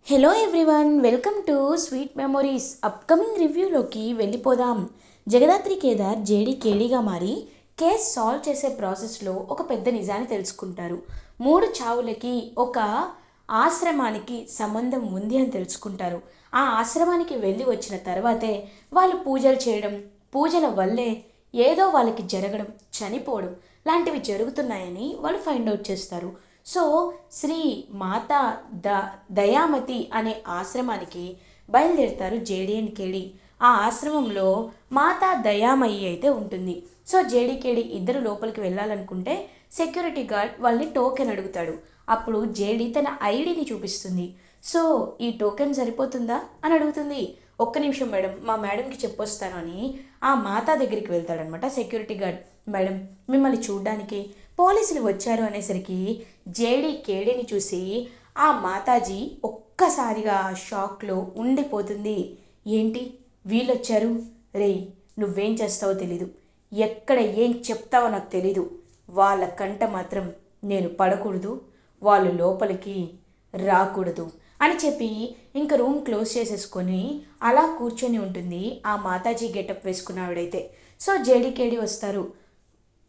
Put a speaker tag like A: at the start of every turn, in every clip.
A: Hello everyone, welcome to sweet memories. Upcoming రివ్యూలోకి వెళ్ళిపోదాం. Jagadhatri Kedar JD కేడీగా మారి కేస్ సాల్వ్ చేసే ప్రాసెస్లో ఒక పెద్ద నిజాన్ని తెలుసుకుంటారు. 3 చావులకి ఒక ఆశ్రమానికి సంబంధం ఉంది అని తెలుసుకుంటారు. ఆ ఆశ్రమానికి వెళ్ళి వచ్చిన తర్వాతే వాళ్ళు పూజలు చేయడం, పూజల వల్లే ఏదో వాళ్ళకి జరగడం, చనిపోవడం లాంటివి జరుగుతున్నాయని వాళ్ళు ఫైండ్ అవుట్ చేస్తారు. సో శ్రీ మాతా దయామతి అనే ఆశ్రమానికి బయలుదేరుతారు జేడీ అండ్ కేడీ. ఆ ఆశ్రమంలో మాతా దయామయి అయితే ఉంటుంది. సో జేడీ కేడీ ఇద్దరు లోపలికి వెళ్ళాలనుకుంటే సెక్యూరిటీ గార్డ్ వాళ్ళని టోకెన్ అడుగుతాడు. అప్పుడు జేడీ తన ఐడిని చూపిస్తుంది. సో ఈ టోకెన్ సరిపోతుందా అని అడుగుతుంది. ఒక్క నిమిషం మేడం, మా మేడంకి చెప్పొస్తాను అని ఆ మాతా దగ్గరికి వెళ్తాడనమాట సెక్యూరిటీ గార్డ్. మేడం, మిమ్మల్ని చూడ్డానికి పోలీసులు వచ్చారు అనేసరికి జేడీ కేడీని చూసి ఆ మాతాజీ ఒక్కసారిగా షాక్లో ఉండిపోతుంది. ఏంటి వీళ్ళొచ్చారు? రేయ్, నువ్వేం చేస్తావో తెలీదు, ఎక్కడ ఏం చెప్తావో నాకు తెలీదు, వాళ్ళ కంట మాత్రం నేను పడకూడదు, వాళ్ళు లోపలికి రాకూడదు అని చెప్పి ఇంకా రూమ్ క్లోజ్ చేసేసుకొని అలా కూర్చొని ఉంటుంది ఆ మాతాజీ గెటప్ వేసుకున్న ఆవిడైతే. సో జేడీకేడి వస్తారు.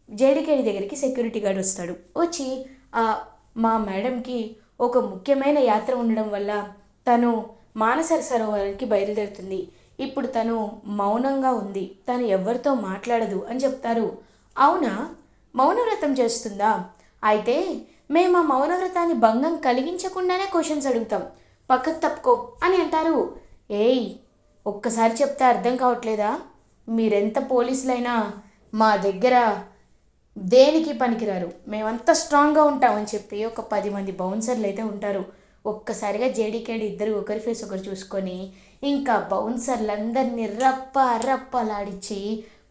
A: జేడీకేడి దగ్గరికి సెక్యూరిటీ గార్డ్ వస్తాడు. వచ్చి మా మేడంకి ఒక ముఖ్యమైన యాత్ర ఉండడం వల్ల తను మానసర సరోవరానికి బయలుదేరుతుంది. ఇప్పుడు తను మౌనంగా ఉంది, తను ఎవరితో మాట్లాడదు అని చెప్తారు. అవునా, మౌనవ్రతం చేస్తుందా? అయితే మేము ఆ మౌనవ్రతాన్ని భంగం కలిగించకుండానే క్వశ్చన్స్ అడుగుతాం, పక్కకు తప్పుకో అని అంటారు. ఏయ్, ఒక్కసారి చెప్తే అర్థం కావట్లేదా? మీరెంత పోలీసులైనా మా దగ్గర దేనికి పనికిరారు, మేమంతా స్ట్రాంగ్గా ఉంటామని చెప్పి ఒక 10 మంది బౌన్సర్లు అయితే ఉంటారు. ఒక్కసారిగా జేడీకేడి ఇద్దరు ఒకరి ఫేస్ ఒకరు చూసుకొని ఇంకా బౌన్సర్లందరినీ రప్ప రప్పలాడిచ్చి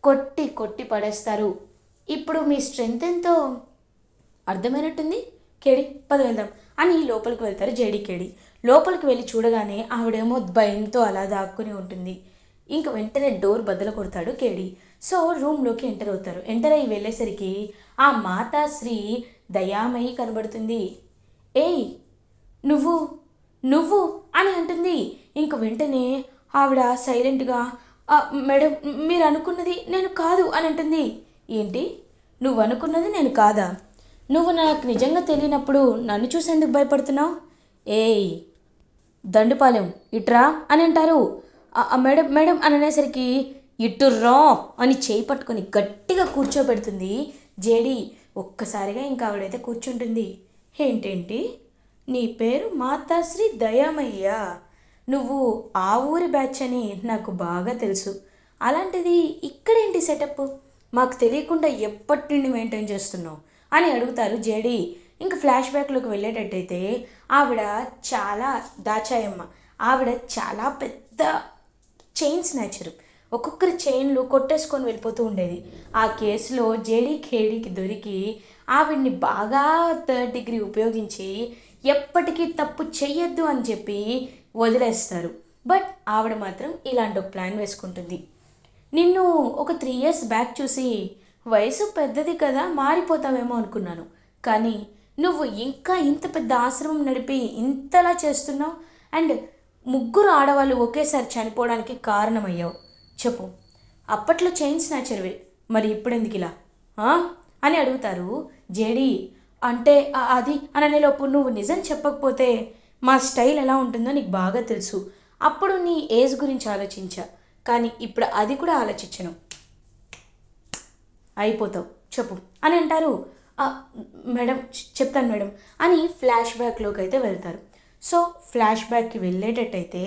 A: కొట్టి కొట్టి పడేస్తారు. ఇప్పుడు మీ స్ట్రెంగ్త్ ఎంతో అర్థమైనట్టుంది, కేడి పద వెళ్దాం అని లోపలికి వెళ్తారు జేడీకేడి. లోపలికి వెళ్ళి చూడగానే ఆవిడేమో భయంతో అలా దాక్కుని ఉంటుంది. ఇంక వెంటనే డోర్ బద్దలు కొడతాడు కేడి. సో రూమ్లోకి ఎంటర్ అవుతారు. ఎంటర్ అయ్యి వెళ్ళేసరికి ఆ మాతాశ్రీ దయామయి కనబడుతుంది. ఏయ్, నువ్వు నువ్వు అని అంటుంది. ఇంక వెంటనే ఆవిడ సైలెంట్గా మేడం, మీరు అనుకున్నది నేను కాదు అని అంటుంది. ఏంటి, నువ్వు అనుకున్నది నేను కాదా? నువ్వు నాకు నిజంగా తెలియనప్పుడు నన్ను చూసి ఎందుకు భయపడుతున్నావు? ఏయ్ దండుపాలెం, ఇట్రా అని అంటారు. మేడం మేడం అని అనేసరికి ఇటు రా అని చేయి పట్టుకొని గట్టిగా కూర్చోబెడుతుంది జేడీ. ఒక్కసారిగా ఇంకా ఆవిడైతే కూర్చుంటుంది. ఏంటేంటి, నీ పేరు మాతాశ్రీ దయామయ్య, నువ్వు ఆ ఊరి బ్యాచ్ అని నాకు బాగా తెలుసు, అలాంటిది ఇక్కడేంటి సెటప్, మాకు తెలియకుండా ఎప్పటి నుండి మెయింటైన్ చేస్తున్నావు అని అడుగుతారు జేడీ. ఇంకా ఫ్లాష్ బ్యాక్లోకి వెళ్ళేటట్టయితే ఆవిడ చాలా దాచాయమ్మ. ఆవిడ చాలా పెద్ద చైన్ స్నాచరు. ఒక్కొక్కరి చైన్లు కొట్టేసుకొని వెళ్ళిపోతూ ఉండేది. ఆ కేసులో జేడీ ఖేడీకి దొరికి ఆవిడ్ని బాగా 3rd డిగ్రీ ఉపయోగించి ఎప్పటికీ తప్పు చెయ్యొద్దు అని చెప్పి వదిలేస్తారు. బట్ ఆవిడ మాత్రం ఇలాంటి ఒక ప్లాన్ వేసుకుంటుంది. నిన్ను ఒక 3 ఇయర్స్ బ్యాక్ చూసి వయసు పెద్దది కదా మారిపోతావేమో అనుకున్నాను, కానీ నువ్వు ఇంకా ఇంత పెద్ద ఆశ్రమం నడిపి ఇంతలా చేస్తున్నావు అండ్ 3 ఆడవాళ్ళు ఒకేసారి చనిపోవడానికి కారణమయ్యావు. చెప్పు, అప్పట్లో చైన్ స్నాచర్వే, మరి ఇప్పుడెందుకు ఇలా అని అడుగుతారు జేడీ. అంటే అది అని అనేలోపు నువ్వు నిజం చెప్పకపోతే మా స్టైల్ ఎలా ఉంటుందో నీకు బాగా తెలుసు. అప్పుడు నీ ఏజ్ గురించి ఆలోచించా, కానీ ఇప్పుడు అది కూడా ఆలోచించను, అయిపోతావు, చెప్పు అని అంటారు. మేడం చెప్తాను మేడం అని ఫ్లాష్ బ్యాక్లోకి అయితే వెళ్తారు. సో ఫ్లాష్ బ్యాక్కి వెళ్ళేటట్టయితే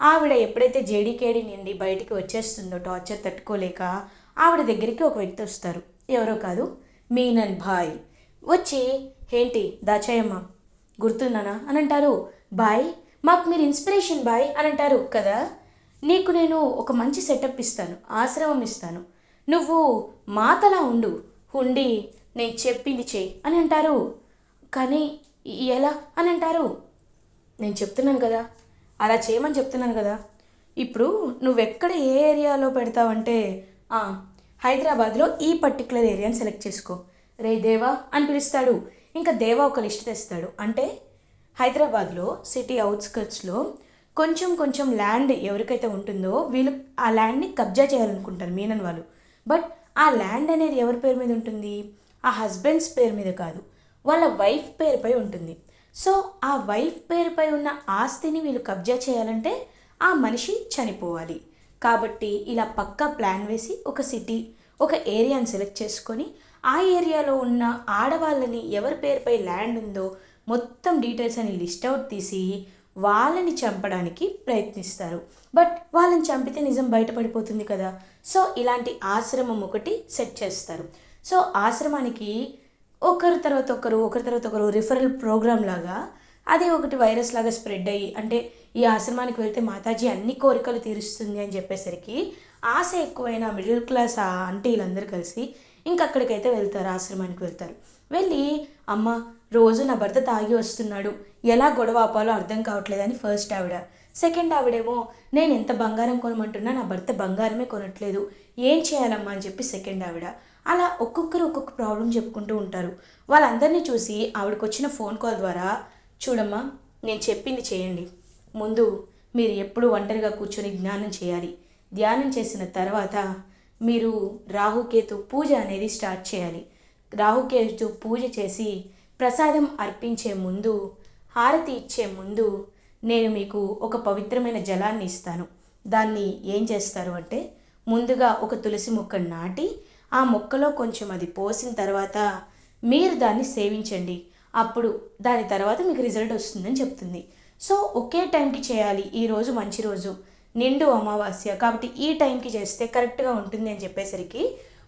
A: ఆవిడ ఎప్పుడైతే జేడీకేడి నుండి బయటికి వచ్చేస్తుందో టార్చర్ తట్టుకోలేక ఆవిడ దగ్గరికి ఒక వ్యక్తి వస్తారు. ఎవరో కాదు, మీనన్ భాయ్. వచ్చి ఏంటి దాచాయమ్మ గుర్తున్నానా అని అంటారు. బాయ్, మాకు మీరు ఇన్స్పిరేషన్ బాయ్ అని అంటారు కదా, నీకు నేను ఒక మంచి సెటప్ ఇస్తాను, ఆశ్రమం ఇస్తాను, నువ్వు మాతలా ఉండి నేను చెప్పింది చేయి అని అంటారు. కానీ ఎలా అని అంటారు. నేను చెప్తున్నాను కదా, అలా చేయమని చెప్తున్నాను కదా. ఇప్పుడు నువ్వెక్కడ ఏ ఏరియాలో పెడతావంటే హైదరాబాద్లో ఈ పర్టికులర్ ఏరియాని సెలెక్ట్ చేసుకో. రే దేవా అని పిలుస్తాడు. ఇంకా దేవా ఒక లిస్ట్ తెస్తాడు. అంటే హైదరాబాద్లో సిటీ అవుట్స్కర్ట్స్లో కొంచెం కొంచెం ల్యాండ్ ఎవరికైతే ఉంటుందో వీళ్ళు ఆ ల్యాండ్ని కబ్జా చేయాలనుకుంటారు మీనన్ వాళ్ళు. బట్ ఆ ల్యాండ్ అనేది ఎవరి పేరు మీద ఉంటుంది? ఆ హస్బెండ్స్ పేరు మీద కాదు, వాళ్ళ వైఫ్ పేరుపై ఉంటుంది. సో ఆ వైఫ్ పేరుపై ఉన్న ఆస్తిని వీళ్ళు కబ్జా చేయాలంటే ఆ మనిషి చనిపోవాలి. కాబట్టి ఇలా పక్కా ప్లాన్ వేసి ఒక సిటీ, ఒక ఏరియాని సెలెక్ట్ చేసుకొని ఆ ఏరియాలో ఉన్న ఆడవాళ్ళని ఎవరి పేరుపై ల్యాండ్ ఉందో మొత్తం డీటెయిల్స్ అని లిస్ట్ అవుట్ తీసి వాళ్ళని చంపడానికి ప్రయత్నిస్తారు. బట్ వాళ్ళని చంపితే నిజం బయటపడిపోతుంది కదా. సో ఇలాంటి ఆశ్రమం ఒకటి సెట్ చేస్తారు. సో ఆశ్రమానికి ఒకరి తర్వాత ఒకరు ఒకరి తర్వాత ఒకరు రిఫరల్ ప్రోగ్రామ్ లాగా అది ఒకటి వైరస్ లాగా స్ప్రెడ్ అయ్యి, అంటే ఈ ఆశ్రమానికి వెళ్తే మాతాజీ అన్ని కోరికలు తీరుస్తుంది అని చెప్పేసరికి ఆశ ఎక్కువైన మిడిల్ క్లాస్ ఆ ఆంటీలందరూ కలిసి ఇంక అక్కడికైతే వెళ్తారు, ఆశ్రమానికి వెళ్తారు. వెళ్ళి అమ్మ రోజు నా భర్త తాగి వస్తున్నాడు, ఎలా గొడవ ఆపాలో అర్థం కావట్లేదని ఫస్ట్ ఆవిడ. సెకండ్ ఆవిడేమో నేను ఎంత బంగారం కొనమంటున్నా నా భర్త బంగారమే కొనట్లేదు, ఏం చేయాలమ్మా అని చెప్పి సెకండ్ ఆవిడ. అలా ఒక్కొక్కరు ఒక్కొక్క ప్రాబ్లం చెప్పుకుంటూ ఉంటారు. వాళ్ళందరినీ చూసి ఆవిడకు వచ్చిన ఫోన్ కాల్ ద్వారా, చూడమ్మా నేను చెప్పింది చేయండి, ముందు మీరు ఎప్పుడు ఒంటరిగా కూర్చొని ధ్యానం చేయాలి, ధ్యానం చేసిన తర్వాత మీరు రాహుకేతు పూజ అనేది స్టార్ట్ చేయాలి. రాహుకేతు పూజ చేసి ప్రసాదం అర్పించే ముందు, హారతి ఇచ్చే ముందు నేను మీకు ఒక పవిత్రమైన జలాన్ని ఇస్తాను. దాన్ని ఏం చేస్తారు అంటే, ముందుగా ఒక తులసి మొక్క నాటి ఆ మొక్కలో కొంచెం అది పోసిన తర్వాత మీరు దాన్ని సేవించండి, అప్పుడు దాని తర్వాత మీకు రిజల్ట్ వస్తుందని చెప్తుంది. సో ఒకే టైంకి చేయాలి, ఈరోజు మంచి రోజు నిండు అమావాస్య కాబట్టి ఈ టైంకి చేస్తే కరెక్ట్గా ఉంటుంది అని చెప్పేసరికి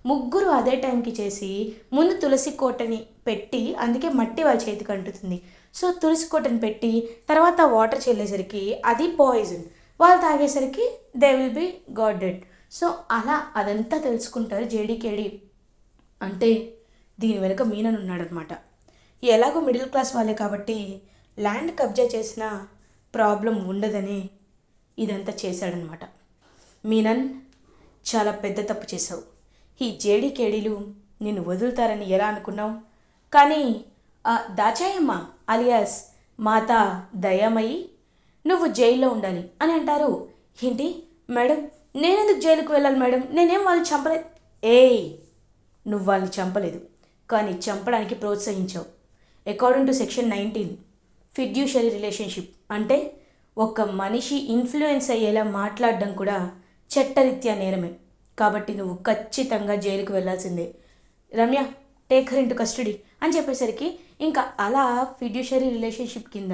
A: ముగ్గురు అదే టైంకి చేసి ముందు తులసి కోటని పెట్టి, అందుకే మట్టి వాళ్ళ చేతికి అంటుతుంది. సో తులసి కోటని పెట్టి తర్వాత వాటర్ చల్లేసరికి అది పాయిజన్, వాళ్ళు తాగేసరికి they will be got dead. So అలా అదంతా తెలుసుకుంటారు జేడీకేడి. అంటే దీని వెనుక మీనన్ ఉన్నాడనమాట. ఎలాగో మిడిల్ క్లాస్ వాళ్ళే కాబట్టి ల్యాండ్ కబ్జా చేసిన ప్రాబ్లం ఉండదని ఇదంతా చేశాడనమాట. మీనన్ చాలా పెద్ద తప్పు చేశావు, ఈ జేడీకేడీలు నిన్ను వదులుతారని ఎలా అనుకున్నావు? కానీ దాచాయమ్మ అలియాస్ మాతా దయామయి నువ్వు జైల్లో ఉండాలి అని అంటారు. ఏంటి మేడం, నేనెందుకు జైలుకు వెళ్ళాలి మేడం, నేనేం వాళ్ళని చంపలేదు. ఏయ్, నువ్వు వాళ్ళని చంపలేదు కానీ చంపడానికి ప్రోత్సహించావు. అకార్డింగ్ టు సెక్షన్ 19 ఫిడ్యూషరీ రిలేషన్షిప్ అంటే ఒక మనిషి ఇన్ఫ్లుయెన్స్ అయ్యేలా మాట్లాడడం కూడా చట్టరీత్యా నేరమే. కాబట్టి నువ్వు ఖచ్చితంగా జైలుకు వెళ్ళాల్సిందే. Ramya, take her into custody అని చెప్పేసరికి ఇంకా అలా ఫిడ్యూషరీ రిలేషన్షిప్ కింద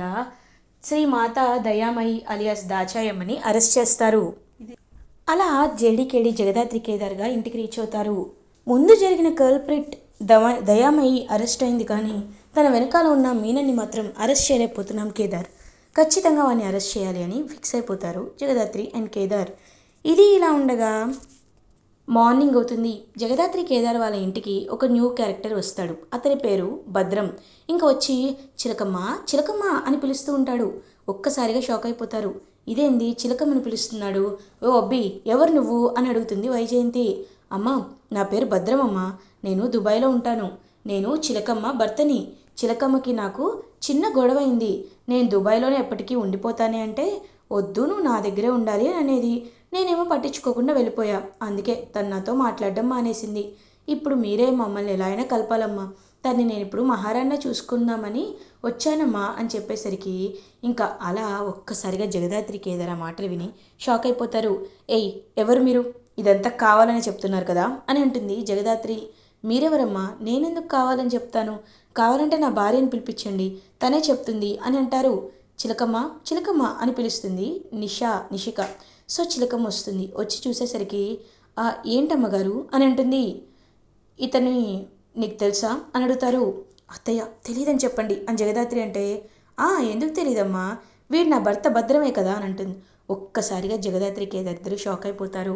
A: శ్రీమాత దయామయి అలియాస్ దాచాయమ్మని అరెస్ట్ చేస్తారు. అలా జేడీకేడి జగదాత్రి కేదార్గా ఇంటికి రీచ్ అవుతారు. ముందు జరిగిన కల్ప్రిట్ దయామయి అరెస్ట్ అయింది కానీ తన వెనకాల ఉన్న మీనన్ని మాత్రం అరెస్ట్ చేయలేకపోతున్నాం కేదార్. ఖచ్చితంగా వాడిని అరెస్ట్ చేయాలి అని ఫిక్స్ అయిపోతారు జగదాత్రి అండ్ కేదార్. ఇది ఇలా ఉండగా మార్నింగ్ అవుతుంది. జగదాత్రి కేదార్ వాళ్ళ ఇంటికి ఒక న్యూ క్యారెక్టర్ వస్తాడు. అతని పేరు భద్రం. ఇంకా వచ్చి చిలకమ్మ చిలకమ్మ అని పిలుస్తూ ఉంటాడు. ఒక్కసారిగా షాక్ అయిపోతారు. ఇదేంది చిలకమ్మని పిలుస్తున్నాడు, ఓ అబ్బి ఎవరు నువ్వు అని అడుగుతుంది వైజయంతి. అమ్మ నా పేరు భద్రం అమ్మ, నేను దుబాయ్లో ఉంటాను, నేను చిలకమ్మ భర్తని. చిలకమ్మకి నాకు చిన్న గొడవ అయింది, నేను దుబాయ్లోనే ఎప్పటికీ ఉండిపోతానే అంటే వద్దు నువ్వు నా దగ్గరే ఉండాలి అని అనేది. నేనేమో పట్టించుకోకుండా వెళ్ళిపోయా, అందుకే తను నాతో మాట్లాడడం మానేసింది. ఇప్పుడు మీరే మమ్మల్ని ఎలా అయినా కలపాలమ్మా, తన్ని నేను ఇప్పుడు మహారాణా చూసుకుందామని వచ్చానమ్మా అని చెప్పేసరికి ఇంకా అలా ఒక్కసారిగా జగదాత్రి కేదార్ ఆ మాటలు విని షాక్ అయిపోతారు. ఏయ్ ఎవరు మీరు, ఇదంతా కావాలని చెప్తున్నారు కదా అని అంటుంది జగదాత్రి. మీరెవరమ్మా, నేనెందుకు కావాలని చెప్తాను, కావాలంటే నా భార్యను పిలిపించండి తనే చెప్తుంది అని అంటారు. చిలకమ్మ చిలకమ్మ అని పిలుస్తుంది నిషిక. సో చిలకమ్మ వస్తుంది, వచ్చి చూసేసరికి ఏంటమ్మగారు అని అంటుంది. ఇతని నీకు తెలుసా అని అడుగుతారు. అత్తయ్య తెలియదని చెప్పండి అని జగదాత్రి అంటే, ఎందుకు తెలియదమ్మా, వీడు నా భర్త భద్రమే కదా అని అంటుంది. ఒక్కసారిగా జగదాత్రి కేదారిద్దరు షాక్ అయిపోతారు.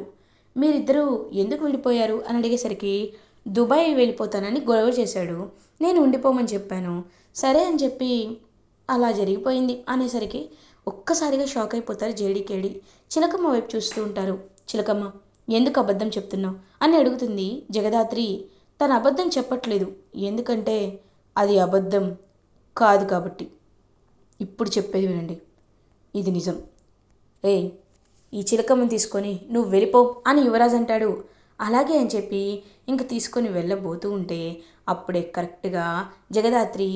A: మీరిద్దరూ ఎందుకు విడిపోయారు అని అడిగేసరికి దుబాయ్ వెళ్ళిపోతానని గొడవ చేశాడు, నేను ఉండిపోమని చెప్పాను, సరే అని చెప్పి అలా జరిగిపోయింది అనేసరికి ఒక్కసారిగా షాక్ అయిపోతారు జేడీకేడి. చిలకమ్మ వైపు చూస్తూ ఉంటారు. చిలకమ్మ ఎందుకు అబద్ధం చెప్తున్నావు అని అడుగుతుంది జగదాత్రి. తను అబద్ధం చెప్పట్లేదు, ఎందుకంటే అది అబద్ధం కాదు కాబట్టి. ఇప్పుడు చెప్పేది వినండి, ఇది నిజం. ఏయ్, ఈ చిలకమ్మని తీసుకొని నువ్వు వెళ్ళిపో అని యువరాజ్ అంటాడు. అలాగే అని చెప్పి ఇంక తీసుకొని వెళ్ళబోతూ ఉంటే అప్పుడే కరెక్ట్గా జగదాత్రి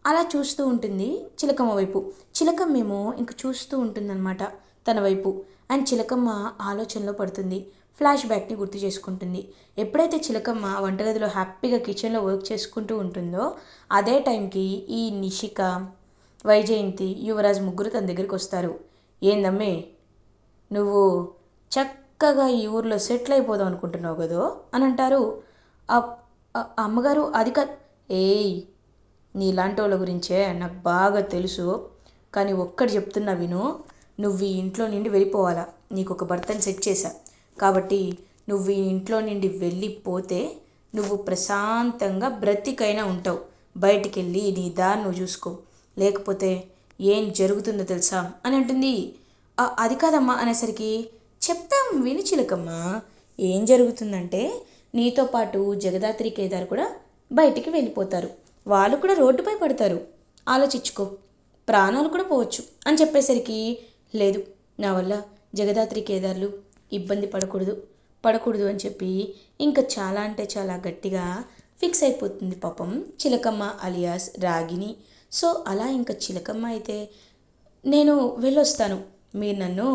A: అలా చూస్తూ ఉంటుంది చిలకమ్మ వైపు. చిలకమ్మేమో ఇంక చూస్తూ ఉంటుందన్నమాట తన వైపు. అండ్ చిలకమ్మ ఆలోచనలో పడుతుంది. ఫ్లాష్ బ్యాక్ని గుర్తు చేసుకుంటుంది. ఎప్పుడైతే చిలకమ్మ వంటగదిలో హ్యాపీగా కిచెన్లో వర్క్ చేసుకుంటూ ఉంటుందో అదే టైంకి ఈ నిషిక, వైజయంతి, యువరాజ్ ముగ్గురు తన దగ్గరికి వస్తారు. ఏందమ్మే, నువ్వు చక్కగా ఈ ఊర్లో సెటిల్ అయిపోదాం అనుకుంటున్నావు కదో అని అంటారు. అమ్మగారు అది కాదు. ఏయ్, నీలాంటి వాళ్ళ గురించే నాకు బాగా తెలుసు. కానీ ఒక్కటి చెప్తున్నా విను, నువ్వు ఈ ఇంట్లో నుండి వెళ్ళిపోవాలా. నీకు ఒక భర్తని సెట్ చేశా కాబట్టి నువ్వు ఈ ఇంట్లో నుండి వెళ్ళిపోతే నువ్వు ప్రశాంతంగా బ్రతికైనా ఉంటావు. బయటికి వెళ్ళి నీ దారి నువ్వు చూసుకో, లేకపోతే ఏం జరుగుతుందో తెలుసా అని అంటుంది. అది కాదమ్మా అనేసరికి చెప్తాం విను చిలకమ్మ. ఏం జరుగుతుందంటే నీతో పాటు జగదాత్రి కేదార్ కూడా బయటికి వెళ్ళిపోతారు. వాళ్ళు కూడా రోడ్డుపై పడతారు. ఆలోచించుకో, ప్రాణాలు కూడా పోవచ్చు అని చెప్పేసరికి లేదు, నా వల్ల జగదాత్రి కేదార్లు ఇబ్బంది పడకూడదు అని చెప్పి ఇంకా చాలా అంటే చాలా గట్టిగా ఫిక్స్ అయిపోతుంది పాపం చిలకమ్మ అలియాస్ రాగిని. సో అలా ఇంకా చిలకమ్మ అయితే నేను వెళ్ళొస్తాను, మీరు నన్ను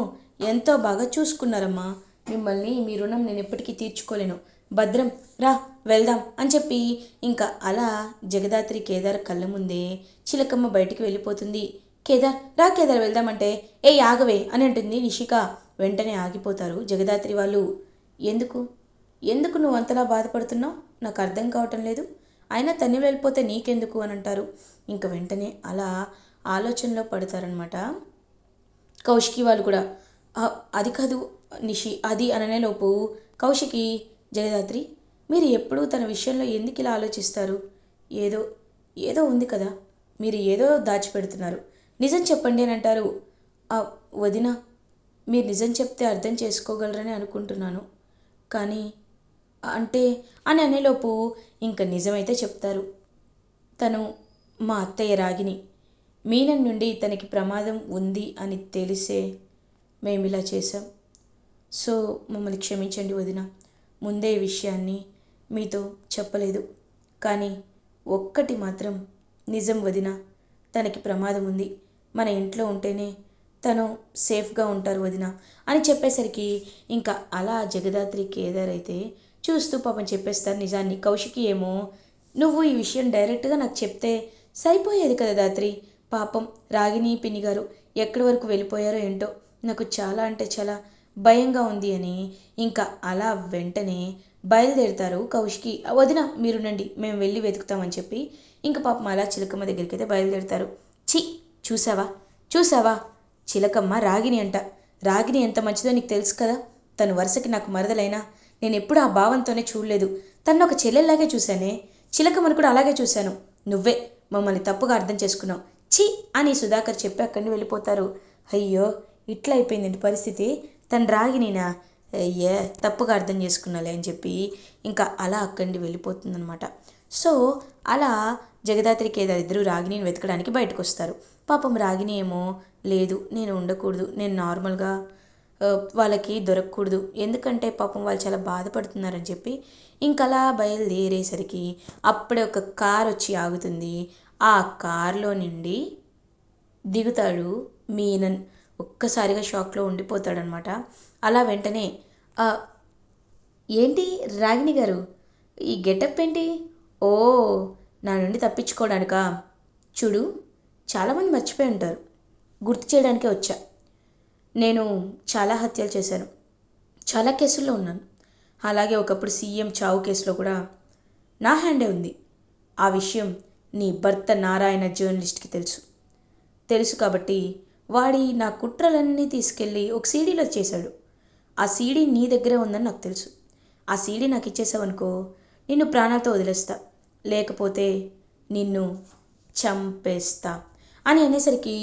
A: ఎంతో బాగా చూసుకున్నారమ్మా, మిమ్మల్ని మీ రుణం నేను ఎప్పటికీ తీర్చుకోలేను, భద్రం రా వెళ్దాం అని చెప్పి ఇంకా అలా జగదాత్రి కేదార్ కళ్ళ ముందే చిలకమ్మ బయటికి వెళ్ళిపోతుంది. కేదార్ రా కేదార్ వెళ్దామంటే ఏ ఆగవే అని అంటుంది నిషిక. వెంటనే ఆగిపోతారు జగదాత్రి వాళ్ళు. ఎందుకు ఎందుకు నువ్వు అంతలా బాధపడుతున్నావు, నాకు అర్థం కావటం లేదు, అయినా తన్ని వెళ్ళిపోతే నీకెందుకు అని అంటారు. ఇంక వెంటనే అలా ఆలోచనలో పడతారనమాట కౌశికి వాళ్ళు కూడా. అది కాదు నిషి అది అననేలోపు కౌశికి, జగదాత్రి మీరు ఎప్పుడూ తన విషయంలో ఎందుకు ఇలా ఆలోచిస్తారు, ఏదో ఏదో ఉంది కదా, మీరు ఏదో దాచిపెడుతున్నారు, నిజం చెప్పండి అని అంటారు. వదిన, మీరు నిజం చెప్తే అర్థం చేసుకోగలరని అనుకుంటున్నాను, కానీ అంటే అని అనేలోపు ఇంకా నిజమైతే చెప్తారు. తను మా అత్తయ్య రాగిని, మీనన్ నుండి తనకి ప్రమాదం ఉంది అని తెలిసే మేము ఇలా చేశాం. సో మమ్మల్ని క్షమించండి వదిన, ముందే ఈ విషయాన్ని మీతో చెప్పలేదు. కానీ ఒక్కటి మాత్రం నిజం వదిన, తనకి ప్రమాదం ఉంది, మన ఇంట్లో ఉంటేనే తను సేఫ్గా ఉంటారు వదిన అని చెప్పేసరికి ఇంకా అలా జగదాత్రి కేదార్ అయితే చూస్తూ పాపం చెప్పేస్తారు నిజాన్ని. కౌశికి ఏమో నువ్వు ఈ విషయం డైరెక్ట్గా నాకు చెప్తే సరిపోయేది కదా దాత్రి, పాపం రాగిని పిన్ని గారు ఎక్కడి వరకు వెళ్ళిపోయారో ఏంటో, నాకు చాలా అంటే చాలా భయంగా ఉంది అని ఇంకా అలా వెంటనే బయలుదేరుతారు కౌశికి. వదిన మీరునండి, మేము వెళ్ళి వెతుకుతామని చెప్పి ఇంకా పాపం అలా చిలకమ్మ దగ్గరికి అయితే బయలుదేరుతారు. ఛీ, చూసావా చూసావా, చిలకమ్మ రాగిని అంట, రాగిని ఎంత మంచిదో నీకు తెలుసు కదా, తను వరుసకి నాకు మరదలైనా నేను ఎప్పుడు ఆ భావంతోనే చూడలేదు, తను ఒక చెల్లెల్లాగే చూశానే, చిలకమ్మను కూడా అలాగే చూశాను, నువ్వే మమ్మల్ని తప్పుగా అర్థం చేసుకున్నావు, ఛీ అని సుధాకర్ చెప్పి అక్కడి నుండి వెళ్ళిపోతారు. అయ్యో, ఇట్లా అయిపోయిందండి పరిస్థితి, తను రాగినినా, అయ్యే తప్పుగా అర్థం చేసుకున్నాలే అని చెప్పి ఇంకా అలా అక్కడి నుండి వెళ్ళిపోతుందనమాట. సో అలా జగదాత్రి కేదార్ ఇద్దరు రాగిణిని వెతకడానికి బయటకు వస్తారు. పాపం రాగిణి ఏమో లేదు, నేను ఉండకూడదు, నేను నార్మల్గా వాళ్ళకి దొరకకూడదు, ఎందుకంటే పాపం వాళ్ళు చాలా బాధపడుతున్నారని చెప్పి ఇంకలా బయలుదేరేసరికి అప్పుడే ఒక కార్ వచ్చి ఆగుతుంది. ఆ కారులో నుండి దిగుతాడు మీనన్. ఒక్కసారిగా షాక్లో ఉండిపోతాడనమాట. అలా వెంటనే ఏంటి రాగిణి గారు, ఈ గెటప్ ఏంటి, ఓ నా నుండి తప్పించుకోవడానికా, చూడు చాలామంది మర్చిపోయి ఉంటారు, గుర్తు చేయడానికే వచ్చా, నేను చాలా హత్యలు చేశాను, చాలా కేసుల్లో ఉన్నాను, అలాగే ఒకప్పుడు సీఎం చావు కేసులో కూడా నా హ్యాండే ఉంది, ఆ విషయం నీ భర్త నారాయణ జర్నలిస్ట్కి తెలుసు కాబట్టి వాడి నా కుట్రలన్నీ తీసుకెళ్ళి ఒక సీడీలో చేశాడు, ఆ సీడీ నీ దగ్గరే ఉందని నాకు తెలుసు, ఆ సీడీ నాకు ఇచ్చేసావనుకో నిన్ను ప్రాణాలతో వదిలేస్తా, లేకపోతే నిన్ను చంపేస్తా అని అనేసరికి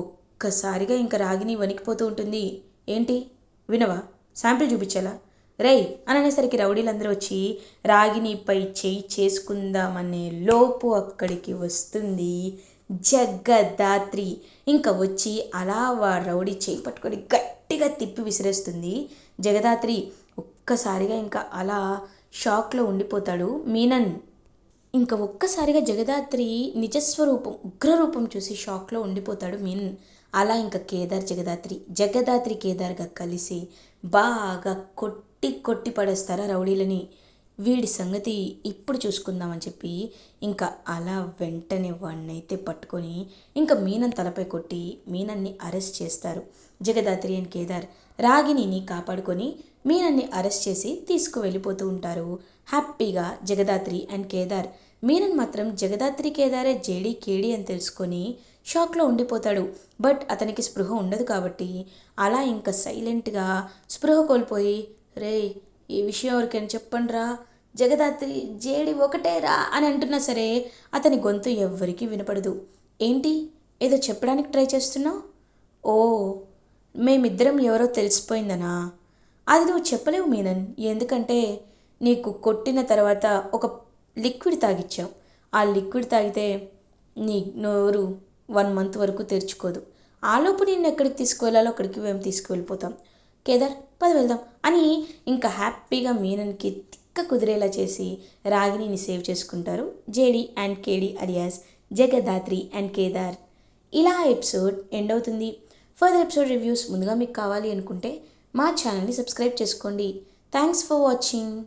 A: ఒక్కసారిగా ఇంకా రాగిని వణికిపోతూ ఉంటుంది. ఏంటి వినవా, శాంపిల్ చూపించాలా రేయ్ అని అనేసరికి రౌడీలందరూ వచ్చి రాగినిపై చేయి చేసుకుందామనే లోపు అక్కడికి వస్తుంది జగదాత్రి ఇంకా వచ్చి అలా రౌడీ చేయి పట్టుకొని గట్టిగా తిప్పి విసిరేస్తుంది. జగదాత్రి ఒక్కసారిగా ఇంకా అలా షాక్లో ఉండిపోతాడు మీనన్. ఇంకా ఒక్కసారిగా జగదాత్రి నిజస్వరూపం ఉగ్రరూపం చూసి షాక్లో ఉండిపోతాడు మీనన్. అలా ఇంకా కేదార్ జగదాత్రి కేదార్గా కలిసి బాగా కొట్టి కొట్టి పడేస్తారా రౌడీలని. వీడి సంగతి ఇప్పుడు చూసుకుందామని చెప్పి ఇంకా అలా వెంటనే వాడినైతే పట్టుకొని ఇంకా మీనన్ తలపై కొట్టి మీనన్ని అరెస్ట్ చేస్తారు. జగదాత్రి అండ్ కేదార్ రాగిణిని కాపాడుకొని మీనన్ని అరెస్ట్ చేసి తీసుకువెళ్ళిపోతూ ఉంటారు హ్యాపీగా జగదాత్రి అండ్ కేదార్. మీనన్ మాత్రం జగదాత్రి కేదారే జేడీ కేడీ అని తెలుసుకొని షాక్లో ఉండిపోతాడు. బట్ అతనికి స్పృహ ఉండదు కాబట్టి అలా ఇంకా సైలెంట్గా స్పృహ కోల్పోయి, రే ఈ విషయం ఎవరికైనా చెప్పండిరా, జగదాత్రి జేడి ఒకటేరా అని అంటున్నా సరే అతని గొంతు ఎవ్వరికీ వినపడదు. ఏంటి ఏదో చెప్పడానికి ట్రై చేస్తున్నావు? ఓ, మేమిద్దరం ఎవరో తెలిసిపోయిందనా? అది నువ్వు చెప్పలేవు మీనన్, ఎందుకంటే నీకు కొట్టిన తర్వాత ఒక లిక్విడ్ తాగిచ్చావు. ఆ లిక్విడ్ తాగితే నీ నోరు 1 మంత్ వరకు తెరుచుకోదు. ఆలోపు నిన్ను ఎక్కడికి తీసుకువెళ్ళాలో అక్కడికి మేము తీసుకువెళ్ళిపోతాం. కేదార్ పద వెళ్దాం అని ఇంకా హ్యాపీగా మీనన్కి తిక్క కుదిరేలా చేసి రాగిణిని సేవ్ చేసుకుంటారు JD and KD alias Jagadhatri and Kedar. ఇలా ఎపిసోడ్ ఎండ్ అవుతుంది. ఫర్దర్ ఎపిసోడ్ రివ్యూస్ ముందుగా మీకు కావాలి అనుకుంటే మా ఛానల్ని సబ్స్క్రైబ్ చేసుకోండి. Thanks for watching.